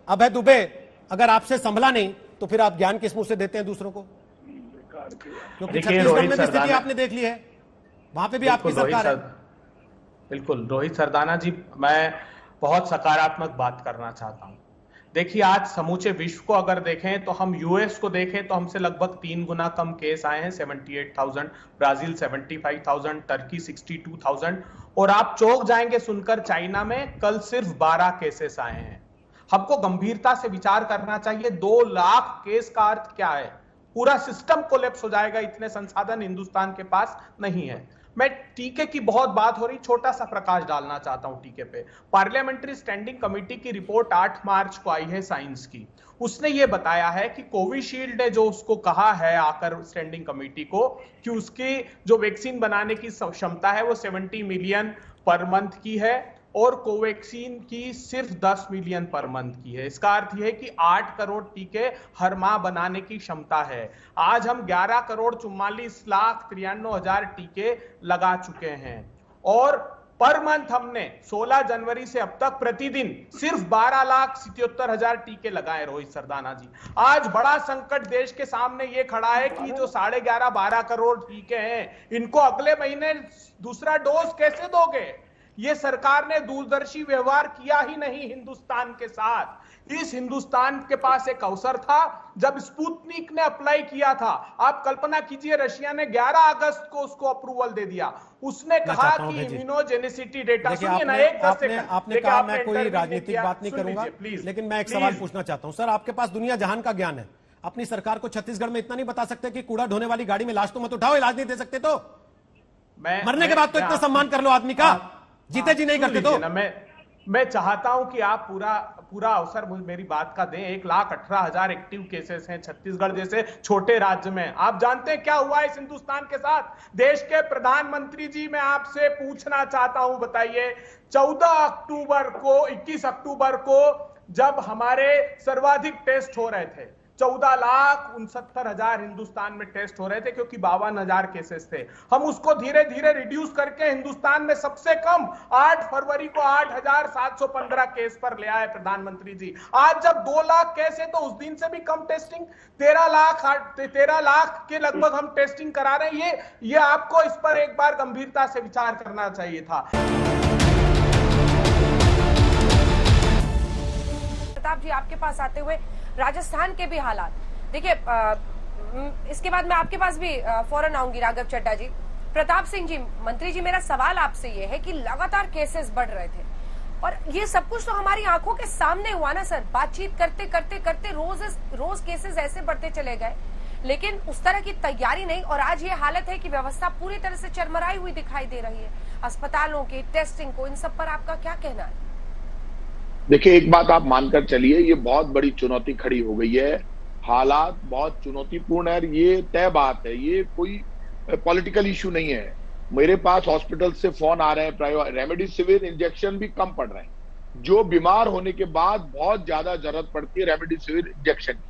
अभय दुबे, अगर आपसे संभला नहीं तो फिर आप ज्ञान किस मुंह से देते हैं दूसरों को? क्योंकि छत्तीसगढ़ में भी स्थिति आपने देख ली है, वहां पे भी आपकी सरकार है। बिल्कुल रोहित सरदाना जी, मैं बहुत सकारात्मक बात करना चाहता हूं। देखिए, आज समूचे विश्व को अगर देखें तो हम यूएस को देखें तो हमसे लगभग 3 गुना कम केस आए हैं, 78,000, ब्राजील 75,000, टर्की 62,000, और आप चौंक जाएंगे सुनकर चाइना में कल सिर्फ 12 केसेस आए हैं। हमको गंभीरता से विचार करना चाहिए। 2 लाख केस का अर्थ क्या है? पूरा सिस्टम कोलैप्स हो जाएगा, इतने संसाधन हिंदुस्तान के पास नहीं है। मैं टीके की बहुत बात हो रही, छोटा सा प्रकाश डालना चाहता हूं टीके पे। पार्लियामेंट्री स्टैंडिंग कमेटी की रिपोर्ट 8 मार्च को आई है साइंस की। उसने ये बताया है कि कोविशील्ड ने जो उसको कहा है आकर स्टैंडिंग कमेटी को कि उसकी जो वैक्सीन बनाने की क्षमता है वो 70 मिलियन पर मंथ की है और कोवैक्सीन की सिर्फ 10 मिलियन पर मंथ की है। इसका अर्थ यह है कि 8 करोड़ टीके हर माह बनाने की क्षमता है। आज हम 11 करोड़ 44 लाख 93 हजार टीके लगा चुके हैं और पर मंथ हमने 16 जनवरी से अब तक प्रतिदिन सिर्फ 12 लाख 77 हजार टीके लगाए। रोहित सरदाना जी, आज बड़ा संकट देश के सामने ये खड़ा है कि जो 11.5-12 करोड़ टीके हैं, इनको अगले महीने दूसरा डोज कैसे दोगे? ये सरकार ने दूरदर्शी व्यवहार किया ही नहीं हिंदुस्तान के साथ। इस हिंदुस्तान के पास एक अवसर था जब स्पुतनिक ने अप्लाई किया था। आप कल्पना कीजिए, रशिया ने 11 अगस्त को उसको अप्रूवल दे दिया। उसने कहा कि इम्यूनोजेनिसिटी डेटा, सुनिए ना, आपने कहा मैं कोई राजनीतिक बात नहीं करूंगा, लेकिन मैं एक सवाल पूछना चाहता हूं। सर, आपके पास दुनिया जहान का ज्ञान है, अपनी सरकार को छत्तीसगढ़ में इतना नहीं बता सकते कि कूड़ा ढोने वाली गाड़ी में लाश तो मत उठाओ, इलाज नहीं दे सकते तो? मरने के बाद तो इतना सम्मान कर लो आदमी का, जीते जी नहीं करते तो? मैं चाहता हूं कि आप पूरा अवसर मेरी बात का दें। 1,18,000 एक्टिव केसेस हैं छत्तीसगढ़ जैसे छोटे राज्य में। आप जानते हैं क्या हुआ इस हिंदुस्तान के साथ? देश के प्रधानमंत्री जी, मैं आपसे पूछना चाहता हूं, बताइए, 21 अक्टूबर को जब हमारे सर्वाधिक टेस्ट हो रहे थे, 14,69,000 हिंदुस्तान में टेस्ट हो रहे थे क्योंकि 52,000 केसेस थे। हम उसको धीरे धीरे रिड्यूस करके हिंदुस्तान में सबसे कम 8 फरवरी को 8,715 केस पर ले आए प्रधानमंत्री जी। आज जब 2 लाख केस है तो उस दिन से भी कम टेस्टिंग, 13 लाख के लगभग हम टेस्टिंग करा रहे हैं। ये आपको इस पर एक बार गंभीरता से विचार करना चाहिए था। प्रताप जी, आपके पास आते हुए राजस्थान के भी हालात देखिए, इसके बाद मैं आपके पास भी फौरन आऊंगी। राघव चड्ढा जी, प्रताप सिंह जी, मंत्री जी, मेरा सवाल आपसे ये है कि लगातार केसेस बढ़ रहे थे और ये सब कुछ तो हमारी आंखों के सामने हुआ ना सर। बातचीत करते करते करते रोज केसेस ऐसे बढ़ते चले गए, लेकिन उस तरह की तैयारी नहीं। और आज ये हालत है कि व्यवस्था पूरी तरह से चरमराई हुई दिखाई दे रही है। अस्पतालों की टेस्टिंग को, इन सब पर आपका क्या कहना है? देखिए, एक बात आप मानकर चलिए, ये बहुत बड़ी चुनौती खड़ी हो गई है। हालात बहुत चुनौतीपूर्ण है, ये तय बात है, ये कोई पॉलिटिकल इशू नहीं है। मेरे पास हॉस्पिटल से फोन आ रहे हैं, रेमडेसिविर इंजेक्शन भी कम पड़ रहे हैं। जो बीमार होने के बाद बहुत ज्यादा जरूरत पड़ती है रेमडेसिविर इंजेक्शन की,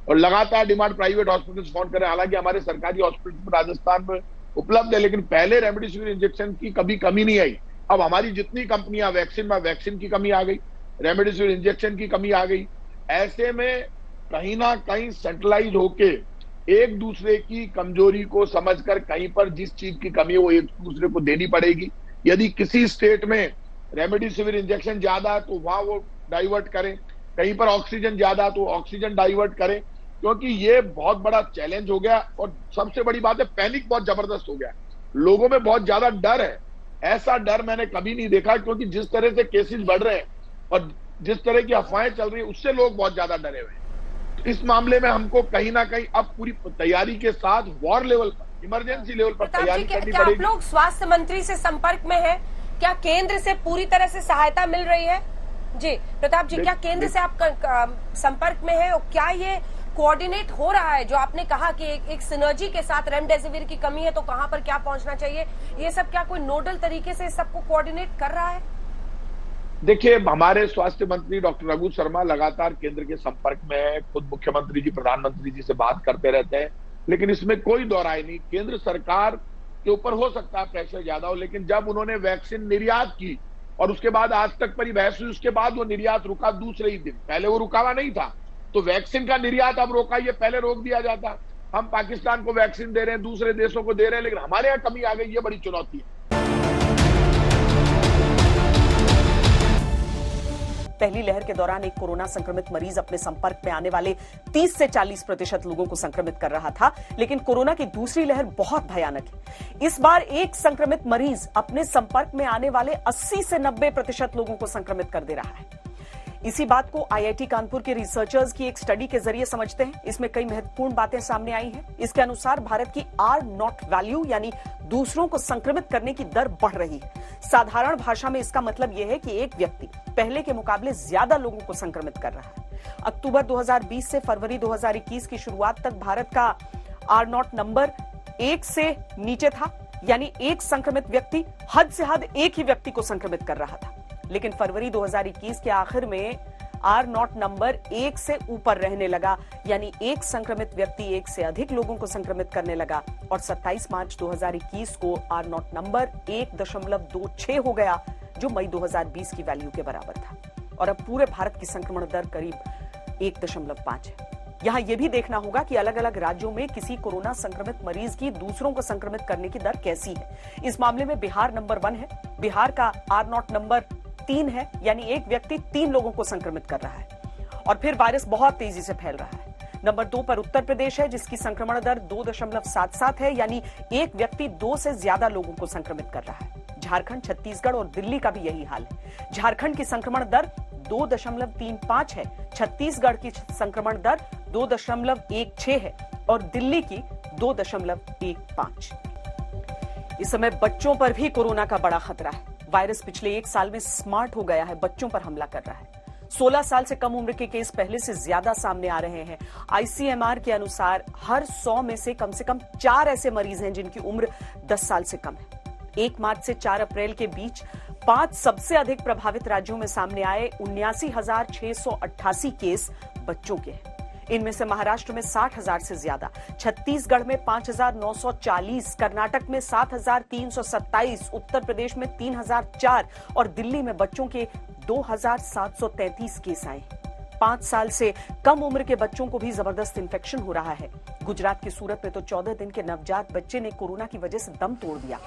और लगातार डिमांड प्राइवेट हॉस्पिटल से फोन कर रहे हैं। हालांकि हमारे सरकारी हॉस्पिटल राजस्थान में उपलब्ध है, लेकिन पहले रेमडेसिविर इंजेक्शन की कभी कमी नहीं आई। अब हमारी जितनी कंपनियां वैक्सीन की कमी आ गई, रेमडेसिविर इंजेक्शन की कमी आ गई। ऐसे में कहीं ना कहीं सेंट्रलाइज होके एक दूसरे की कमजोरी को समझकर कहीं पर जिस चीज की कमी है वो एक दूसरे को देनी पड़ेगी। यदि किसी स्टेट में रेमडेसिविर इंजेक्शन ज्यादा है तो वहां वो डाइवर्ट करें, कहीं पर ऑक्सीजन ज्यादा तो ऑक्सीजन डाइवर्ट करें, क्योंकि ये बहुत बड़ा चैलेंज हो गया। और सबसे बड़ी बात है, पैनिक बहुत जबरदस्त हो गया, लोगों में बहुत ज्यादा डर है। ऐसा डर मैंने कभी नहीं देखा, क्योंकि जिस तरह से केसेस बढ़ रहे हैं और जिस तरह की अफवाहें चल रही है उससे लोग बहुत ज्यादा डरे हुए हैं। इस मामले में हमको कहीं ना कहीं अब पूरी तैयारी के साथ वॉर लेवल पर, इमरजेंसी लेवल पर तैयारी करनी पड़ेगी। आप लोग स्वास्थ्य मंत्री से संपर्क में हैं? क्या केंद्र से पूरी तरह से सहायता मिल रही है? जी प्रताप जी, क्या केंद्र से आप संपर्क में हैं और क्या ये कोऑर्डिनेट हो रहा है? जो आपने कहा कि एक सिनर्जी के साथ रेमडेसिविर की कमी है तो कहां पर क्या पहुंचना चाहिए, ये सब क्या कोई नोडल तरीके से सबको कोऑर्डिनेट कर रहा है? देखिए, हमारे स्वास्थ्य मंत्री डॉक्टर रघु शर्मा लगातार केंद्र के संपर्क में है। खुद मुख्यमंत्री जी, प्रधानमंत्री जी से बात करते रहते हैं, लेकिन इसमें कोई दोहराई नहीं। केंद्र सरकार के ऊपर हो सकता है प्रेशर ज्यादा हो, लेकिन जब उन्होंने वैक्सीन निर्यात की और उसके बाद आज तक पर ही बहस हुई, उसके बाद वो निर्यात रुका दूसरे ही दिन, पहले वो रुका हुआ नहीं था। तो वैक्सीन का निर्यात अब रोका, ये पहले रोक दिया जाता। हम पाकिस्तान को वैक्सीन दे रहे हैं, दूसरे देशों को दे रहे हैं, लेकिन हमारे यहाँ कमी आ गई, ये बड़ी चुनौती है। पहली लहर के दौरान एक कोरोना संक्रमित मरीज अपने संपर्क में आने वाले 30 से 40% लोगों को संक्रमित कर रहा था, लेकिन कोरोना की दूसरी लहर बहुत भयानक है। इस बार एक संक्रमित मरीज अपने संपर्क में आने वाले 80 से 90% लोगों को संक्रमित कर दे रहा है। इसी बात को आईआईटी कानपुर के रिसर्चर्स की एक स्टडी के जरिए समझते हैं। इसमें कई महत्वपूर्ण बातें सामने आई हैं। इसके अनुसार भारत की R0 वैल्यू यानी दूसरों को संक्रमित करने की दर बढ़ रही है। साधारण भाषा में इसका मतलब यह है कि एक व्यक्ति पहले के मुकाबले ज्यादा लोगों को संक्रमित कर रहा है। अक्टूबर 2020 से फरवरी 2021 की शुरुआत तक भारत का R0 नंबर 1 से नीचे था, यानी एक संक्रमित व्यक्ति हद से हद एक ही व्यक्ति को संक्रमित कर रहा था। लेकिन फरवरी 2021 के आखिर में R0 नंबर 1 से ऊपर रहने लगा, यानी एक संक्रमित व्यक्ति एक से अधिक लोगों को संक्रमित करने लगा और 27 मार्च 2021 को R0 नंबर 1.26 हो गया, जो मई 2020 की वैल्यू के बराबर था। और अब पूरे भारत की संक्रमण दर करीब 1.5 है। यहां यह भी देखना होगा कि अलग अलग राज्यों में किसी कोरोना संक्रमित मरीज की दूसरों को संक्रमित करने की दर कैसी है। इस मामले में बिहार नंबर 1 है। बिहार का R0 नंबर 3 है, यानी एक व्यक्ति 3 लोगों को संक्रमित कर रहा है और फिर वायरस बहुत तेजी से फैल रहा है। नंबर 2 पर उत्तर प्रदेश है, जिसकी संक्रमण दर 2.77 है, यानी एक व्यक्ति 2 से ज्यादा लोगों को संक्रमित कर रहा है। झारखंड, छत्तीसगढ़ और दिल्ली का भी यही हाल है। झारखंड की संक्रमण दर 2.35 है, छत्तीसगढ़ की संक्रमण दर 2.16 है और दिल्ली की 2.15। इस समय बच्चों पर भी कोरोना का बड़ा खतरा है। वायरस पिछले 1 साल में स्मार्ट हो गया है, बच्चों पर हमला कर रहा है। 16 साल से कम उम्र के केस पहले से ज्यादा सामने आ रहे हैं। आईसीएमआर के अनुसार हर 100 में से कम 4 ऐसे मरीज हैं जिनकी उम्र 10 साल से कम है। 1 मार्च से 4 अप्रैल के बीच 5 सबसे अधिक प्रभावित राज्यों में सामने आए 79,688 केस बच्चों के हैं। इनमें से महाराष्ट्र में 60,000 से ज्यादा, छत्तीसगढ़ में 5,940, कर्नाटक में 7,327, उत्तर प्रदेश में 3,004 और दिल्ली में बच्चों के 2,733 केस आए। 5 साल से कम उम्र के बच्चों को भी जबरदस्त इंफेक्शन हो रहा है। गुजरात की सूरत में तो 14 दिन के नवजात बच्चे ने कोरोना की वजह से दम तोड़ दिया।